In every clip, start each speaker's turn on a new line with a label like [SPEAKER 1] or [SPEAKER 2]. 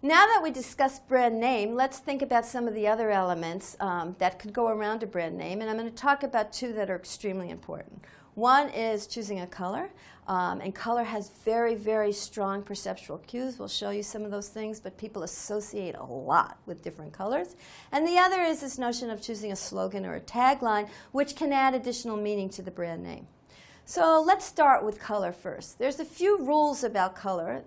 [SPEAKER 1] Now that we discussed brand name, let's think about some of the other elements that could go around a brand name, and I'm going to talk about two that are extremely important. One is choosing a color, and color has very, very strong perceptual cues. We'll show you some of those things, but people associate a lot with different colors. And the other is this notion of choosing a slogan or a tagline, which can add additional meaning to the brand name. So let's start with color first. There's a few rules about color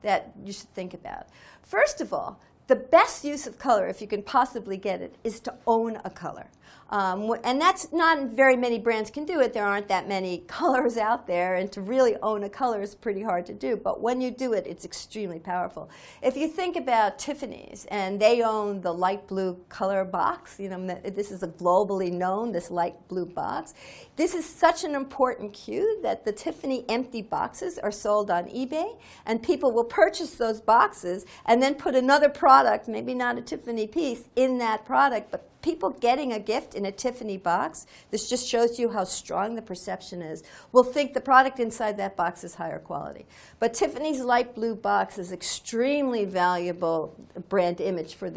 [SPEAKER 1] that you should think about. First of all, the best use of color, if you can possibly get it, is to own a color. And that's not very many brands can do it. There aren't that many colors out there, and to really own a color is pretty hard to do. But when you do it, it's extremely powerful. If you think about Tiffany's, and they own the light blue color box, you know, this is a globally known, this light blue box. This is such an important cue that the Tiffany empty boxes are sold on eBay, and people will purchase those boxes and then put another product, maybe not a Tiffany piece, in that product, but people getting a gift in a Tiffany box, this just shows you how strong the perception is, will think the product inside that box is higher quality. But Tiffany's light blue box is extremely valuable brand image for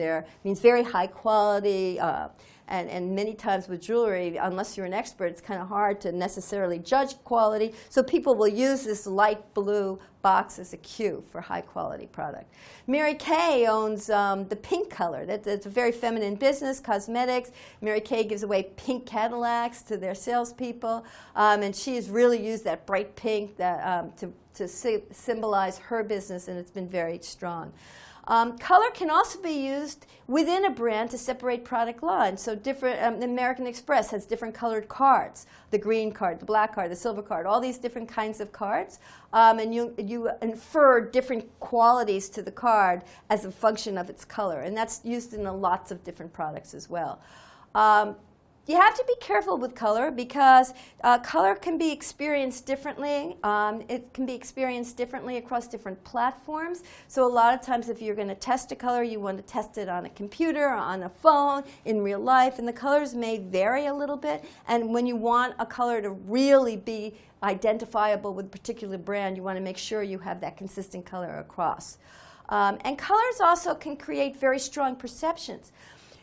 [SPEAKER 1] means very high quality, and many times with jewelry, unless you're an expert, it's kind of hard to necessarily judge quality. So people will use this light blue box as a cue for high quality product. Mary Kay owns the pink color. That's a very feminine business, cosmetics. Mary Kay gives away pink Cadillacs to their salespeople, and she has really used that bright pink to symbolize her business, and it's been very strong. Color can also be used within a brand to separate product lines. So American Express has different colored cards, the green card, the black card, the silver card, all these different kinds of cards. And you infer different qualities to the card as a function of its color. And that's used in lots of different products as well. You have to be careful with color because color can be experienced differently. It can be experienced differently across different platforms. So a lot of times if you're going to test a color, you want to test it on a computer or on a phone in real life. And the colors may vary a little bit. And when you want a color to really be identifiable with a particular brand, you want to make sure you have that consistent color across. And colors also can create very strong perceptions.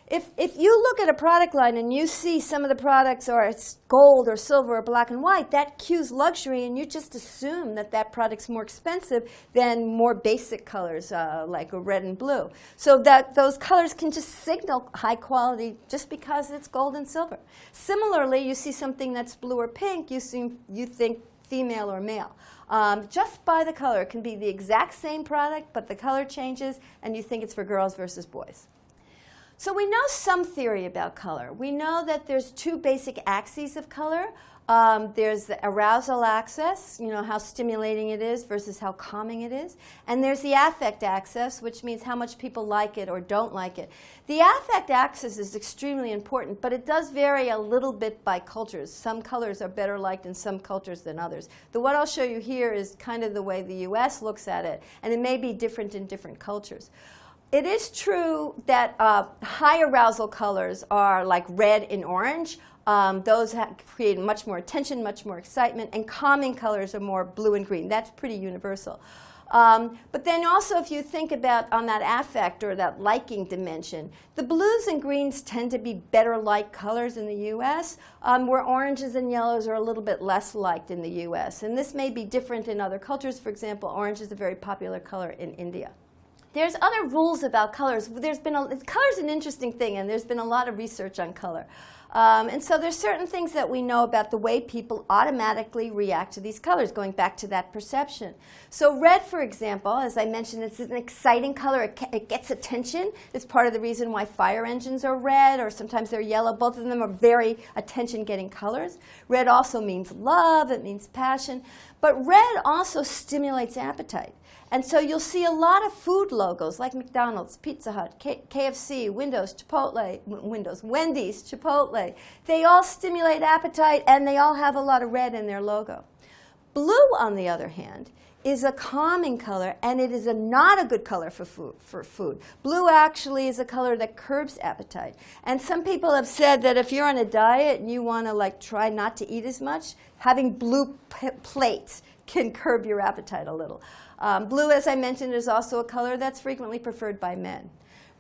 [SPEAKER 1] If you look at a product line and you see some of the products are gold or silver or black and white, that cues luxury, and you just assume that that product's more expensive than more basic colors like a red and blue. So that those colors can just signal high quality just because it's gold and silver. Similarly, you see something that's blue or pink, you think female or male. Just by the color. It can be the exact same product, but the color changes, and you think it's for girls versus boys. So we know some theory about color. We know that there's two basic axes of color. There's the arousal axis, you know, how stimulating it is versus how calming it is. And there's the affect axis, which means how much people like it or don't like it. The affect axis is extremely important, but it does vary a little bit by cultures. Some colors are better liked in some cultures than others. What I'll show you here is kind of the way the US looks at it, and it may be different in different cultures. It is true that high arousal colors are like red and orange. Those create much more attention, much more excitement, and calming colors are more blue and green. That's pretty universal. But then also if you think about on that affect or that liking dimension, the blues and greens tend to be better liked colors in the US, where oranges and yellows are a little bit less liked in the US. And this may be different in other cultures. For example, orange is a very popular color in India. There's other rules about colors. Color's an interesting thing, and there's been a lot of research on color. And so there's certain things that we know about the way people automatically react to these colors, going back to that perception. So red, for example, as I mentioned, it's an exciting color. It gets attention. It's part of the reason why fire engines are red, or sometimes they're yellow. Both of them are very attention-getting colors. Red also means love. It means passion. But red also stimulates appetite. And so you'll see a lot of food logos like McDonald's, Pizza Hut, KFC, Wendy's, Chipotle. They all stimulate appetite, and they all have a lot of red in their logo. Blue, on the other hand, is a calming color, and it is not a good color for food. Blue actually is a color that curbs appetite. And some people have said that if you're on a diet and you want to like try not to eat as much, having blue plates can curb your appetite a little. Blue, as I mentioned, is also a color that's frequently preferred by men.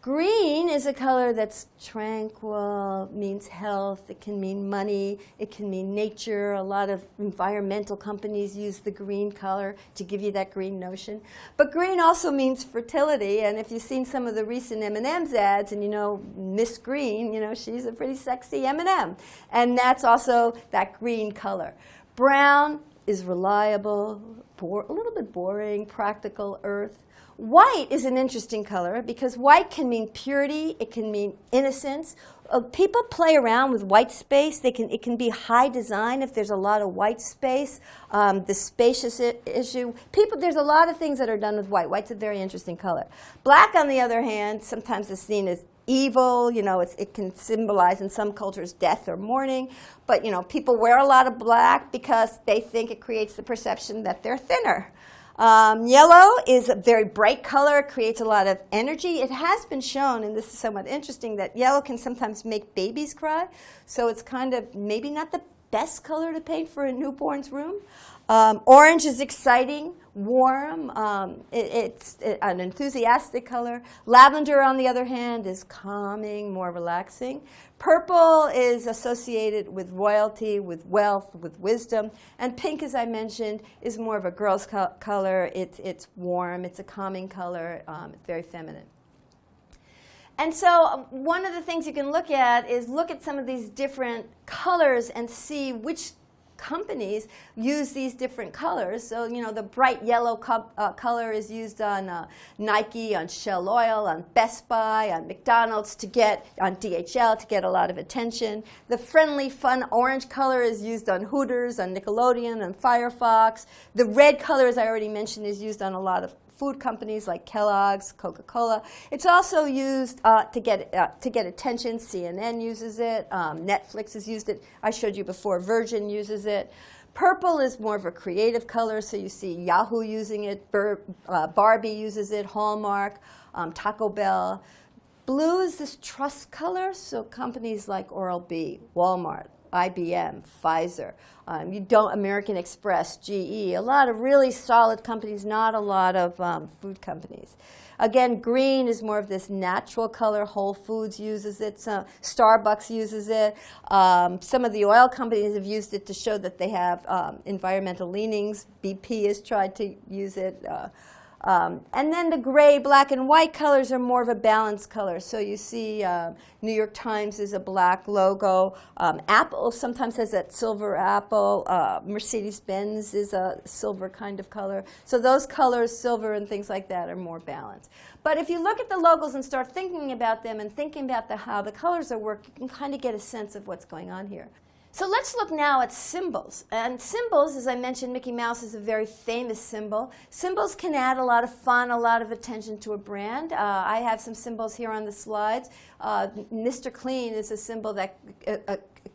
[SPEAKER 1] Green is a color that's tranquil, means health, it can mean money, it can mean nature. A lot of environmental companies use the green color to give you that green notion. But green also means fertility, and if you've seen some of the recent M&M's ads, and you know Miss Green, you know, she's a pretty sexy M&M. And that's also that green color. Brown is reliable, a little bit boring, practical, earth. White is an interesting color because white can mean purity, it can mean innocence. People play around with white space. It can be high design if there's a lot of white space. The spacious issue. There's a lot of things that are done with white. White's a very interesting color. Black, on the other hand, sometimes is seen as evil. You know, it can symbolize in some cultures death or mourning. But you know, people wear a lot of black because they think it creates the perception that they're thinner. Yellow is a very bright color, creates a lot of energy. It has been shown, and this is somewhat interesting, that yellow can sometimes make babies cry. So it's kind of maybe not the best color to paint for a newborn's room. Orange is exciting, warm. It's an enthusiastic color. Lavender, on the other hand, is calming, more relaxing. Purple is associated with royalty, with wealth, with wisdom. And pink, as I mentioned, is more of a girl's color. It's warm. It's a calming color. It's very feminine. And so one of the things you can look at is look at some of these different colors and see which companies use these different colors. So, you know, the bright yellow color is used on Nike, on Shell Oil, on Best Buy, on McDonald's, on DHL to get a lot of attention. The friendly, fun orange color is used on Hooters, on Nickelodeon, on Firefox. The red color, as I already mentioned, is used on a lot of food companies like Kellogg's, Coca-Cola. It's also used to get attention. CNN uses it. Netflix has used it. I showed you before. Virgin uses it. Purple is more of a creative color, so you see Yahoo using it. Barbie uses it. Hallmark, Taco Bell. Blue is this trust color, so companies like Oral-B, Walmart, IBM, Pfizer, American Express, GE, a lot of really solid companies, not a lot of food companies. Again, green is more of this natural color. Whole Foods uses it. Starbucks uses it. Some of the oil companies have used it to show that they have environmental leanings. BP has tried to use it. And then the gray, black, and white colors are more of a balanced color. So you see New York Times is a black logo. Apple sometimes has that silver apple. Mercedes-Benz is a silver kind of color. So those colors, silver and things like that, are more balanced. But if you look at the logos and start thinking about them and thinking about how the colors are work, you can kind of get a sense of what's going on here. So let's look now at symbols. And symbols, as I mentioned, Mickey Mouse is a very famous symbol. Symbols can add a lot of fun, a lot of attention to a brand. I have some symbols here on the slides. Mr. Clean is a symbol that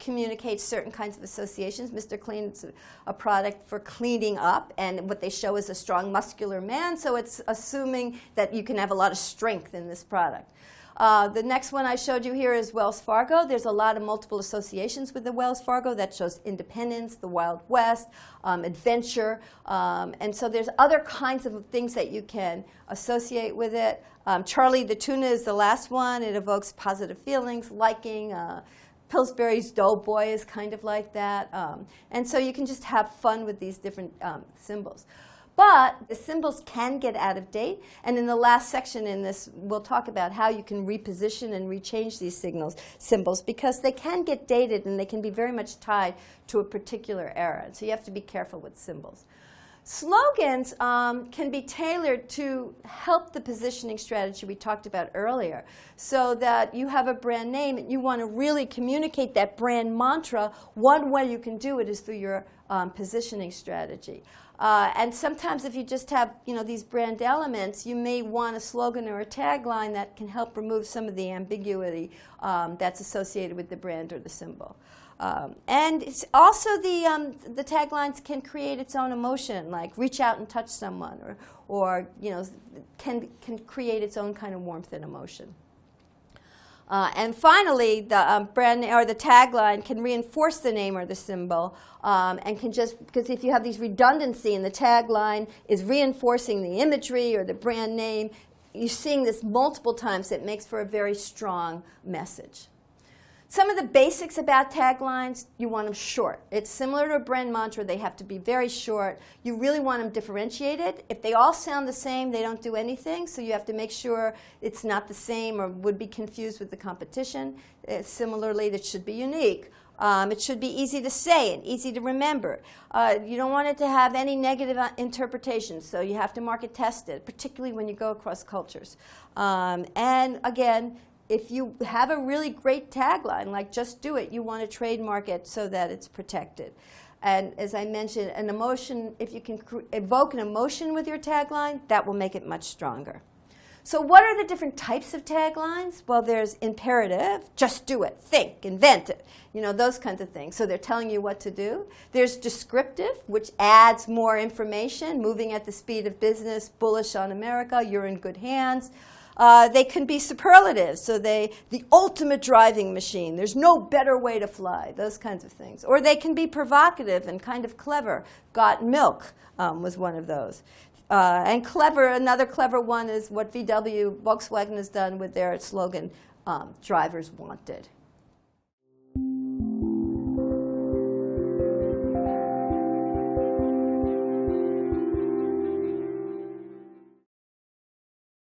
[SPEAKER 1] communicates certain kinds of associations. Mr. Clean is a product for cleaning up, and what they show is a strong, muscular man, so it's assuming that you can have a lot of strength in this product. The next one I showed you here is Wells Fargo. There's a lot of multiple associations with the Wells Fargo that shows independence, the Wild West, adventure. And so there's other kinds of things that you can associate with it. Charlie the Tuna is the last one. It evokes positive feelings, liking. Pillsbury's Doughboy is kind of like that. And so you can just have fun with these different symbols. But the symbols can get out of date, and in the last section in this, we'll talk about how you can reposition and rechange these symbols, because they can get dated and they can be very much tied to a particular era. So you have to be careful with symbols. Slogans can be tailored to help the positioning strategy we talked about earlier, so that you have a brand name and you want to really communicate that brand mantra. One way you can do it is through your positioning strategy. And sometimes if you just have, these brand elements, you may want a slogan or a tagline that can help remove some of the ambiguity that's associated with the brand or the symbol. And it's also the taglines can create its own emotion, like reach out and touch someone, or can create its own kind of warmth and emotion. And finally, the brand or the tagline can reinforce the name or the symbol, and can just, because if you have these redundancy and the tagline is reinforcing the imagery or the brand name, you're seeing this multiple times. It makes for a very strong message. Some of the basics about taglines, you want them short. It's similar to a brand mantra. They have to be very short. You really want them differentiated. If they all sound the same, they don't do anything, so you have to make sure it's not the same or would be confused with the competition. Similarly, it should be unique. It should be easy to say and easy to remember. You don't want it to have any negative interpretation, so you have to market test it, particularly when you go across cultures. And again, if you have a really great tagline, like just do it, you want to trademark it so that it's protected. And as I mentioned, an emotion, if you can evoke an emotion with your tagline, that will make it much stronger. So what are the different types of taglines? Well, there's imperative, just do it, think, invent it, those kinds of things. So they're telling you what to do. There's descriptive, which adds more information, moving at the speed of business, bullish on America, you're in good hands. They can be superlatives, so the ultimate driving machine, there's no better way to fly, those kinds of things. Or they can be provocative and kind of clever. Got milk was one of those. And clever, another clever one is what Volkswagen has done with their slogan, drivers wanted.